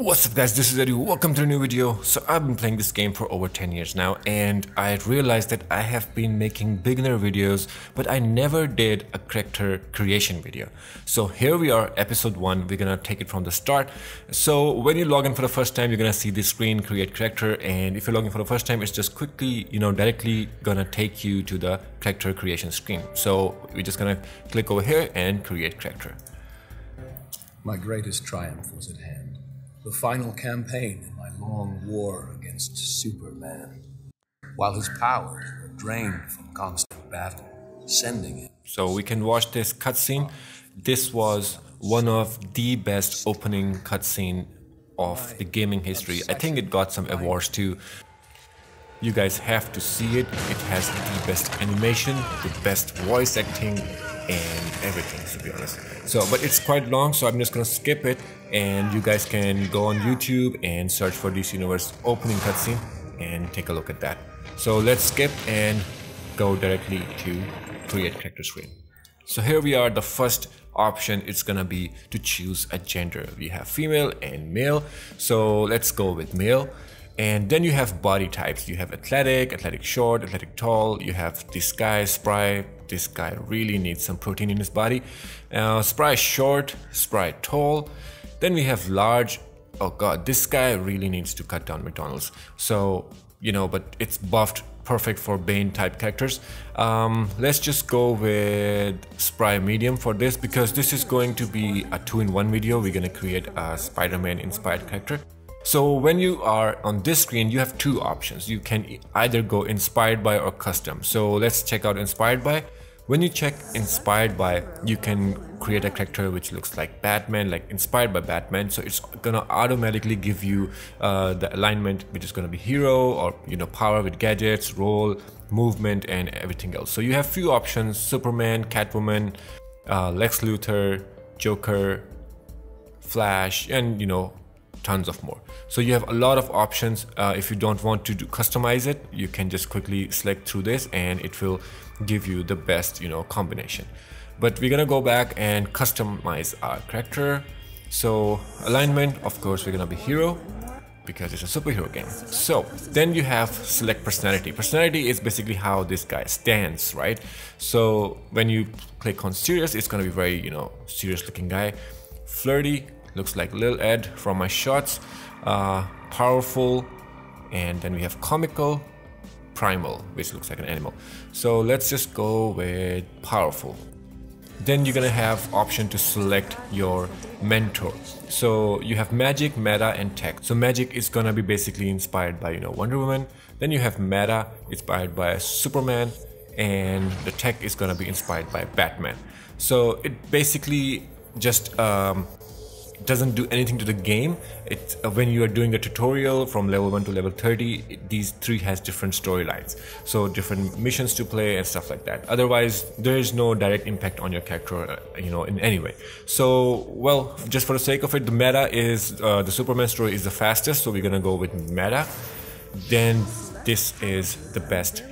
What's up guys, this is Eddie, welcome to a new video. So I've been playing this game for over 10 years now and I realized that I have been making beginner videos but I never did a character creation video. So here we are, episode 1, we're gonna take it from the start. So when you log in for the first time, you're gonna see this screen, create character, and if you're logging for the first time, it's just quickly, directly gonna take you to the character creation screen. So we're just gonna click over here and create character. My greatest triumph was at hand. The final campaign in my long war against Superman. While his powers were drained from constant battle, sending him. So we can watch this cutscene. This was one of the best opening cutscene of the gaming history. I think it got some awards too. You guys have to see it. It has the best animation, the best voice acting, and everything, to be honest. So, but it's quite long, so I'm just gonna skip it, and you guys can go on YouTube and search for DC Universe opening cutscene and take a look at that. So let's skip and go directly to create character screen. So here we are. The first option is gonna be to choose a gender. We have female and male, so let's go with male. And then you have body types. You have athletic, athletic short, athletic tall. You have this guy, spry. This guy really needs some protein in his body. Spry short, spry tall. Then we have large. Oh god, this guy really needs to cut down McDonald's. So, but it's buffed, perfect for Bane type characters. Let's just go with spry medium for this because this is going to be a 2-in-1 video. We're gonna create a Spider-Man inspired character. So when you are on this screen, you have two options. You can either go inspired by or custom. So let's check out inspired by. When you check inspired by, you can create a character which looks like Batman, like inspired by Batman. So it's gonna automatically give you the alignment, which is gonna be hero or power with gadgets, role, movement, and everything else. So you have few options: Superman, Catwoman, Lex Luthor, Joker, Flash, and tons of more. So you have a lot of options. If you don't want to customize it, you can just quickly select through this and it will give you the best combination. But we're gonna go back and customize our character. So alignment, of course, we're gonna be hero because it's a superhero game. So then you have select personality. Personality is basically how this guy stands, right? So when you click on serious, it's gonna be very serious looking guy. Flirty, looks like Lil Ed from my shots. Powerful, and then we have comical, primal, which looks like an animal. So let's just go with powerful. Then you're gonna have option to select your mentor. So you have magic, meta, and tech. So magic is gonna be basically inspired by Wonder Woman. Then you have meta, inspired by Superman, and the tech is gonna be inspired by Batman. So it basically just doesn't do anything to the game. It's when you are doing a tutorial from level 1 to level 30, these three has different storylines, so different missions to play and stuff like that. Otherwise there is no direct impact on your character in any way. So well, just for the sake of it, the meta is the Superman story is the fastest, so we're gonna go with meta. Then this is the best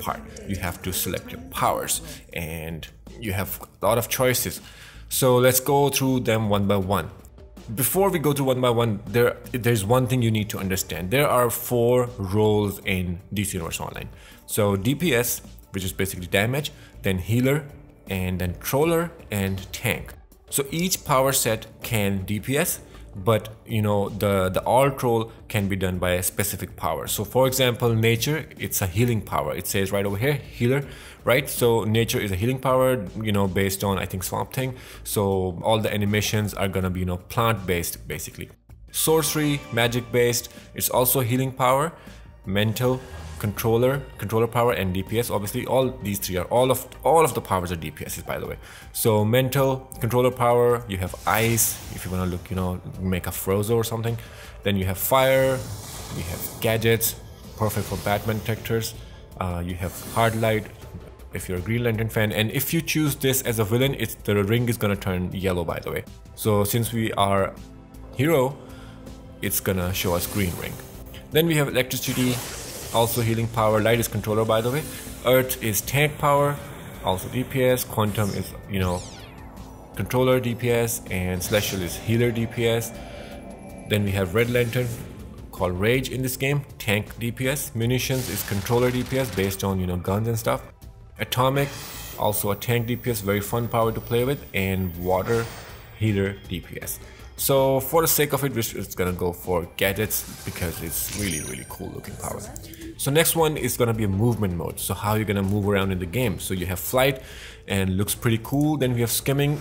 part. You have to select your powers and you have a lot of choices. So let's go through them one by one. Before we go through one by one, there's one thing you need to understand. There are 4 roles in DC Universe Online. So DPS, which is basically damage, then healer, and then troller and tank. So each power set can DPS, but the alt role can be done by a specific power. So for example, nature, it's a healing power. It says right over here, healer, right? So nature is a healing power, based on, I think, Swamp Thing. So all the animations are gonna be plant based basically. Sorcery, magic based, it's also healing power. Mental, controller power, and DPS. Obviously all these three are all of the powers are DPSs, by the way. So mental, controller power, you have ice if you want to look make a Frozo or something. Then you have fire, you have gadgets, perfect for Batman characters. You have hard light if you're a Green Lantern fan, and if you choose this as a villain, the ring is gonna turn yellow, by the way. So since we are hero, it's gonna show us green ring. Then we have electricity, also healing power. Light is controller, by the way. Earth is tank power, also DPS. Quantum is controller DPS, and celestial is healer DPS. Then we have Red Lantern, called Rage in this game, tank DPS. Munitions is controller DPS based on, you know, guns and stuff. Atomic, also a tank DPS, very fun power to play with. And Water Heater DPS. So for the sake of it, we're just gonna go for gadgets because it's really cool looking power. So next one is gonna be a movement mode. So how you're gonna move around in the game. So you have flight and looks pretty cool. Then we have skimming.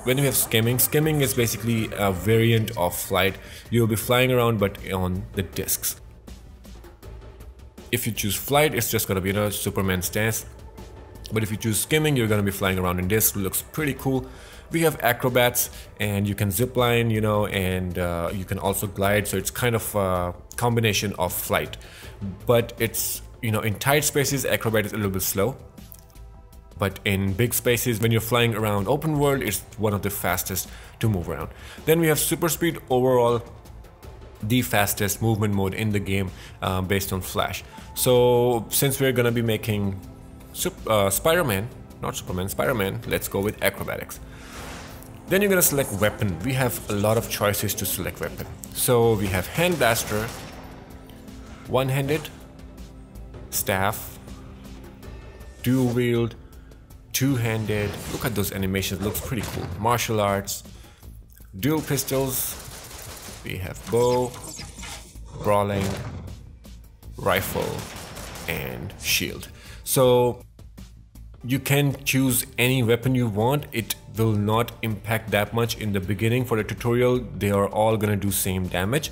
When we have skimming is basically a variant of flight. You'll be flying around but on the discs. If you choose flight, it's just gonna be a Superman stance. But if you choose skimming, you're gonna be flying around in discs. Looks pretty cool. We have acrobats, and you can zip line, you know, and you can also glide. So it's kind of a combination of flight. But it's, you know, in tight spaces, acrobat is a little bit slow. But in big spaces, when you're flying around open world, it's one of the fastest to move around. Then we have super speed, overall the fastest movement mode in the game based on Flash. So since we're gonna be making Spider-Man, not Superman, Spider-Man, let's go with acrobatics. Then you're gonna select weapon. We have a lot of choices to select weapon. So we have hand blaster, one-handed, staff, dual wield, two-handed. Look at those animations, looks pretty cool. Martial arts, dual pistols. We have bow, brawling, rifle, and shield. So you can choose any weapon you want. It will not impact that much in the beginning. For the tutorial, they are all gonna do same damage.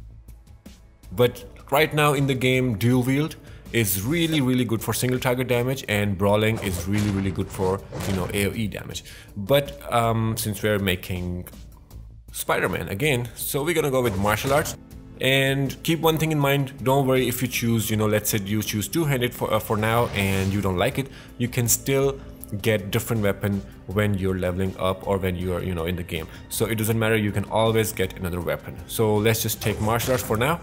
But right now in the game, dual wield is really good for single target damage, and brawling is really good for, you know, AoE damage. But since we're making Spider-Man again, so we're gonna go with martial arts. And keep one thing in mind, don't worry if you choose, you know, let's say you choose two-handed for now and you don't like it, you can still get different weapon when you're leveling up or when you're, you know, in the game. So it doesn't matter, you can always get another weapon. So let's just take martial arts for now.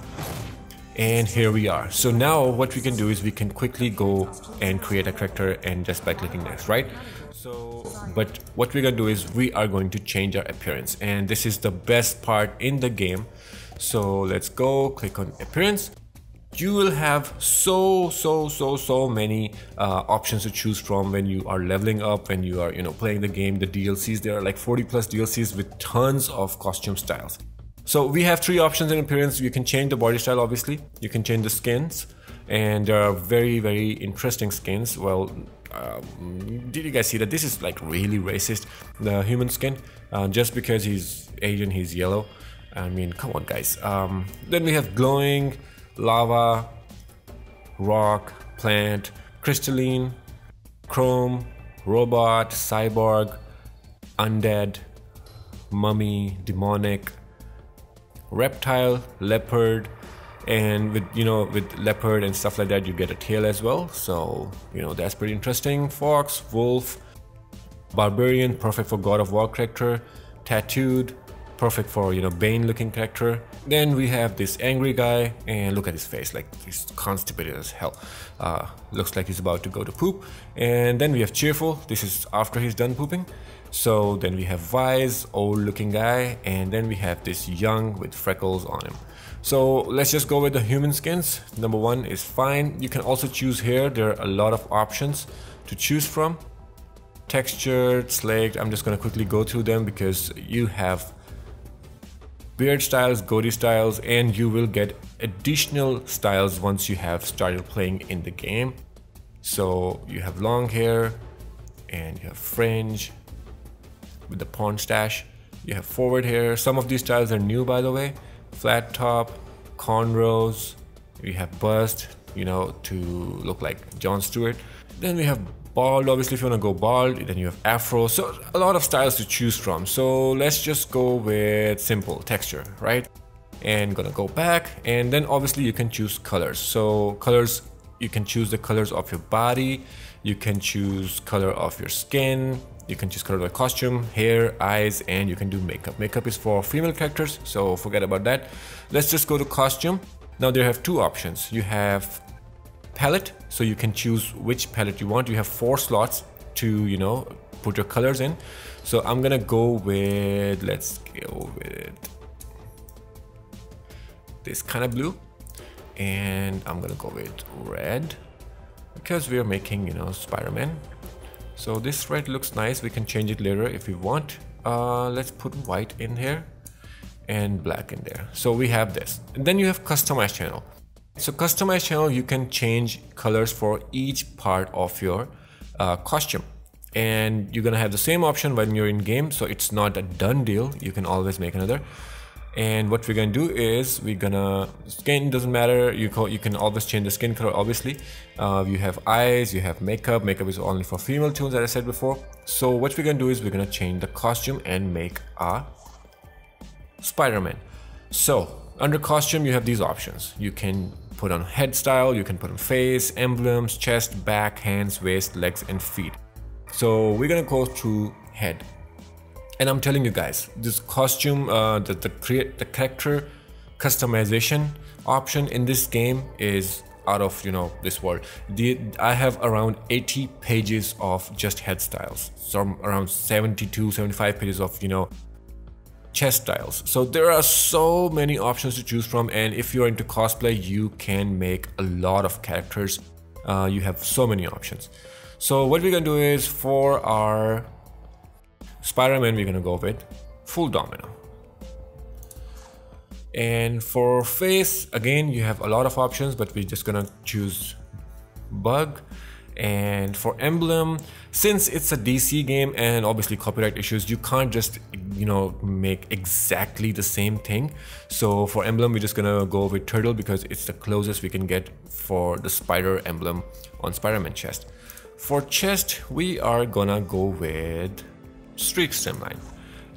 And here we are. So now what we can do is we can quickly go and create a character, and just by clicking next, right? So, but what we're gonna do is we are going to change our appearance, and this is the best part in the game. So let's go, click on appearance. You will have so many options to choose from when you are leveling up, when you are, you know, playing the game. The DLCs, there are like 40 plus DLCs with tons of costume styles. So we have 3 options in appearance. You can change the body style, obviously. You can change the skins, and there are very interesting skins. Well, did you guys see that this is like really racist? The human skin, just because he's Asian, he's yellow. I mean, come on, guys. Then we have glowing, lava, rock, plant, crystalline, chrome, robot, cyborg, undead, mummy, demonic, reptile, leopard, and with, you know, with leopard and stuff like that, you get a tail as well. So, you know, that's pretty interesting. Fox, wolf, barbarian, perfect for God of War character, tattooed, perfect for, you know, Bane looking character. Then we have this angry guy, and look at his face, like he's constipated as hell. Looks like he's about to go to poop. And then we have cheerful. This is after he's done pooping. So then we have wise, old looking guy, and then we have this young with freckles on him. So let's just go with the human skins. Number 1 is fine. You can also choose here. There are a lot of options to choose from. Textured, slaked. I'm just gonna quickly go through them because you have beard styles, goatee styles, and you will get additional styles once you have started playing in the game. So you have long hair, and you have fringe with the pawn stash. You have forward hair. Some of these styles are new, by the way. Flat top, cornrows. We have bust, you know, to look like Jon Stewart. Then we have bald, obviously if you want to go bald. Then you have afro. So a lot of styles to choose from. So let's just go with simple texture, right? And gonna go back, and then obviously you can choose colors. So colors, you can choose the colors of your body. You can choose color of your skin. You can choose color of the costume, hair, eyes, and you can do makeup. Makeup is for female characters, so forget about that. Let's just go to costume. Now they have 2 options. You have palette, so you can choose which palette you want. You have 4 slots to, you know, put your colors in. So I'm gonna go with, let's go with this kind of blue, and I'm gonna go with red because we are making, you know, Spider-Man. So this red looks nice. We can change it later if we want. Let's put white in here and black in there. So we have this, and then you have customize channel. So customize channel, you can change colors for each part of your costume, and you're gonna have the same option when you're in game. So it's not a done deal. You can always make another. And what we're gonna do is we're gonna, skin doesn't matter, you can always change the skin color. Obviously you have eyes, you have makeup. Makeup is only for female tunes, as I said before. So what we're gonna do is we're gonna change the costume and make a Spider-Man. So under costume you have these options. You can put on head style, you can put on face, emblems, chest, back, hands, waist, legs and feet. So we're gonna go through head. And I'm telling you guys, this costume, the character customization option in this game is out of, you know, this world. I have around 80 pages of just head styles, so around 75 pages of, you know, chest styles. So there are so many options to choose from, and if you're into cosplay, you can make a lot of characters. You have so many options. So what we're gonna do is for our Spider-Man, we're gonna go with full domino. And for face, again, you have a lot of options, but we're just gonna choose bug. And for emblem, since it's a DC game and obviously copyright issues, you can't just, you know, make exactly the same thing. So for emblem, we're just gonna go with turtle because it's the closest we can get for the spider emblem on Spider-Man chest. For chest, we are gonna go with streak streamline.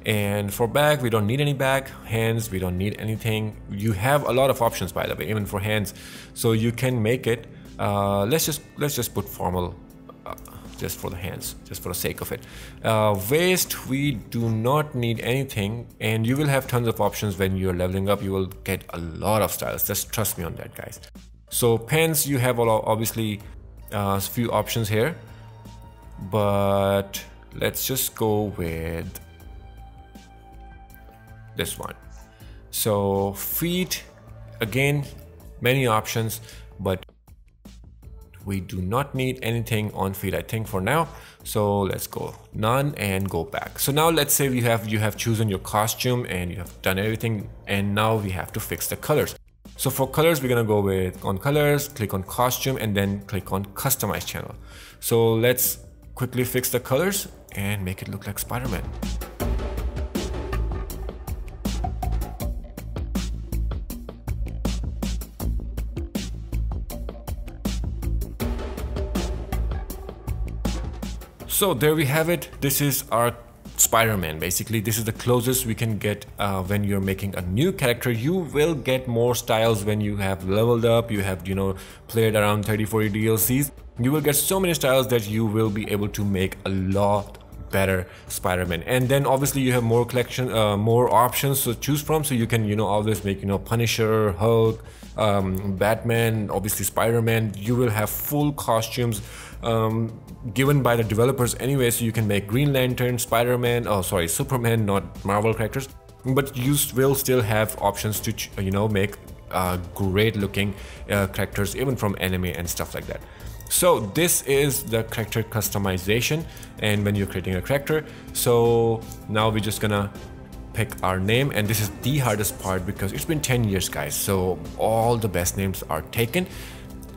And for bag, we don't need any bag. Hands, we don't need anything. You have a lot of options, by the way, even for hands. So you can make it. Let's just put formal, just for the hands, just for the sake of it. Waist, we do not need anything, and you will have tons of options when you're leveling up. You will get a lot of styles. Just trust me on that, guys. So pants, you have obviously a few options here, but let's just go with this one. So feet, again, many options, but we do not need anything on feet, I think, for now. So let's go none and go back. So now let's say you have chosen your costume and you have done everything, and now we have to fix the colors. So for colors, we're gonna go with on colors, click on costume, and then click on customize channel. So let's quickly fix the colors and make it look like Spider-Man. So there we have it. This is our Spider-Man. Basically, this is the closest we can get when you're making a new character. You will get more styles when you have leveled up, you have, you know, played around 30-40 DLCs. You will get so many styles that you will be able to make a lot better Spider-Man. And then obviously you have more collection, more options to choose from, so you can, you know, always make, you know, Punisher, Hulk, Batman, obviously Spider-Man. You will have full costumes given by the developers anyway, so you can make Green Lantern, Spider-Man, oh sorry, Superman, not Marvel characters, but you will still have options to, you know, make great looking characters even from anime and stuff like that. So this is the character customization, and when you're creating a character. So now we're just gonna pick our name, and this is the hardest part because it's been 10 years, guys, so all the best names are taken,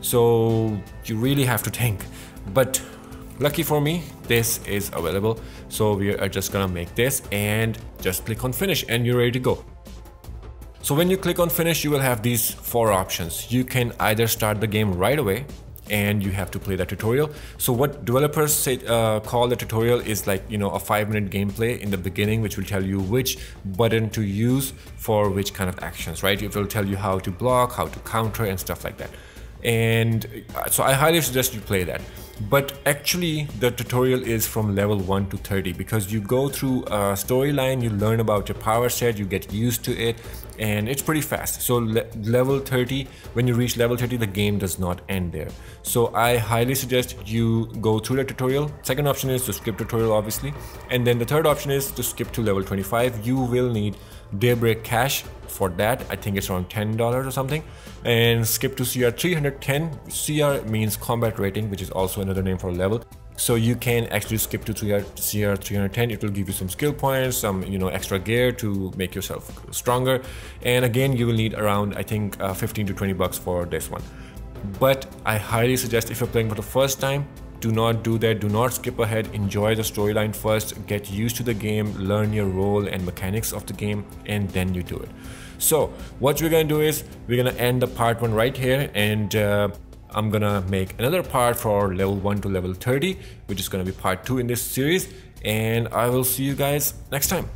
so you really have to think. But lucky for me, this is available, so we are just gonna make this and just click on finish, and you're ready to go. So when you click on finish, you will have these 4 options. You can either start the game right away and you have to play the tutorial. So what developers say, call the tutorial is like, you know, a 5-minute gameplay in the beginning, which will tell you which button to use for which kind of actions, right? It will tell you how to block, how to counter and stuff like that. And so I highly suggest you play that. But actually the tutorial is from level 1 to 30, because you go through a storyline, you learn about your power set, you get used to it, and it's pretty fast. So level 30, when you reach level 30, the game does not end there. So I highly suggest you go through the tutorial. Second option is to skip tutorial, obviously, and then the third option is to skip to level 25. You will need Daybreak cash for that. I think it's around $10 or something, and skip to CR 310. CR means combat rating, which is also another name for a level. So you can actually skip to CR 310. It will give you some skill points, some extra gear to make yourself stronger, and again you will need around, I think, 15 to 20 bucks for this one. But I highly suggest, if you're playing for the first time, do not do that. Do not skip ahead. Enjoy the storyline first, get used to the game, learn your role and mechanics of the game, and then you do it. So what we're gonna do is we're gonna end the part 1 right here, and I'm gonna make another part for level 1 to level 30, which is gonna be part 2 in this series, and I will see you guys next time.